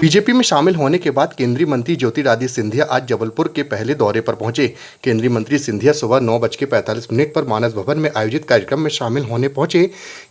BJP में शामिल होने के बाद केंद्रीय मंत्री ज्योतिरादित्य सिंधिया आज जबलपुर के पहले दौरे पर पहुंचे। केंद्रीय मंत्री सिंधिया सुबह 9:45 पर मानस भवन में आयोजित कार्यक्रम में शामिल होने पहुंचे।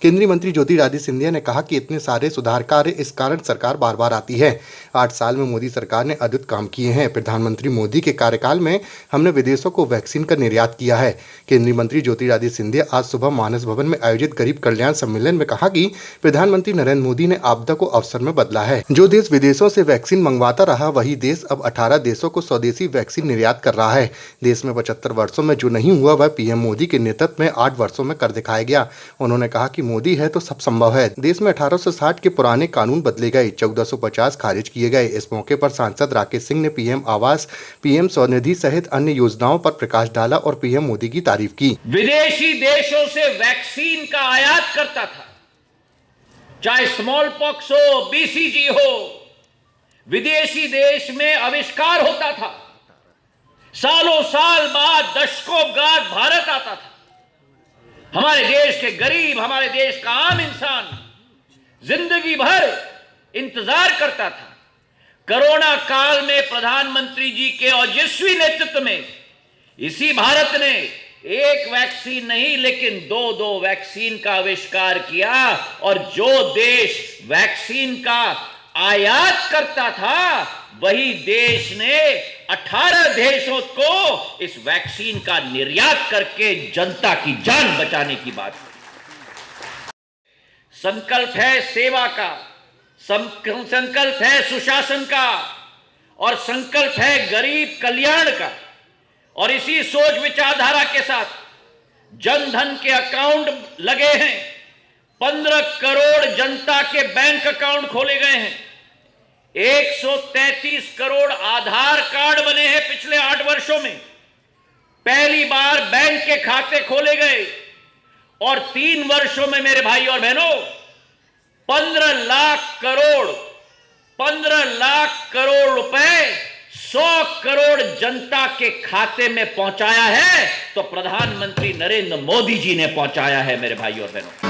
केंद्रीय मंत्री ज्योतिरादित्य सिंधिया ने कहा कि इतने सारे सुधार कार्य इस कारण सरकार बार बार आती है। 8 साल में मोदी सरकार ने अद्भुत काम किए हैं। प्रधानमंत्री मोदी के कार्यकाल में हमने विदेशों को वैक्सीन का निर्यात किया है। केंद्रीय मंत्री ज्योतिरादित्य सिंधिया आज सुबह मानस भवन में आयोजित गरीब कल्याण सम्मेलन में कहा कि प्रधानमंत्री नरेंद्र मोदी ने आपदा को अवसर में बदला है। जो देश विदेशों से वैक्सीन मंगवाता रहा, वही देश अब 18 देशों को स्वदेशी वैक्सीन निर्यात कर रहा है। देश में 75 वर्षों में जो नहीं हुआ वह पीएम मोदी के नेतृत्व में 8 वर्षों में कर दिखाया गया। उन्होंने कहा कि मोदी है तो सब संभव है। देश में 1860 के पुराने कानून बदले गए, 1450 खारिज किए गए। इस मौके पर सांसद राकेश सिंह ने पीएम आवास, पीएम स्वनिधि सहित अन्य योजनाओं पर प्रकाश डाला और पीएम मोदी की तारीफ की। विदेशी देशों से वैक्सीन का आयात करता था, चाहे स्मॉल पॉक्स हो, बीसीजी हो, विदेशी देश में आविष्कार होता था। सालों साल बाद, दशकों बाद भारत आता था। हमारे देश के गरीब, हमारे देश का आम इंसान जिंदगी भर इंतजार करता था। कोरोना काल में प्रधानमंत्री जी के ओजस्वी नेतृत्व में इसी भारत ने एक वैक्सीन नहीं लेकिन दो वैक्सीन का आविष्कार किया, और जो देश वैक्सीन का आयात करता था वही देश ने 18 देशों को इस वैक्सीन का निर्यात करके जनता की जान बचाने की बात की। संकल्प है सेवा का, संकल्प है सुशासन का, और संकल्प है गरीब कल्याण का। और इसी सोच विचारधारा के साथ जन धन के अकाउंट लगे हैं। 15 करोड़ जनता के बैंक अकाउंट खोले गए हैं। 133 करोड़ आधार कार्ड बने हैं पिछले 8 वर्षों में। पहली बार बैंक के खाते खोले गए, और 3 वर्षों में मेरे भाई और बहनों 15 लाख करोड़ रुपए 100 करोड़ जनता के खाते में पहुंचाया है तो प्रधानमंत्री नरेंद्र मोदी जी ने पहुंचाया है मेरे भाई और बहनों।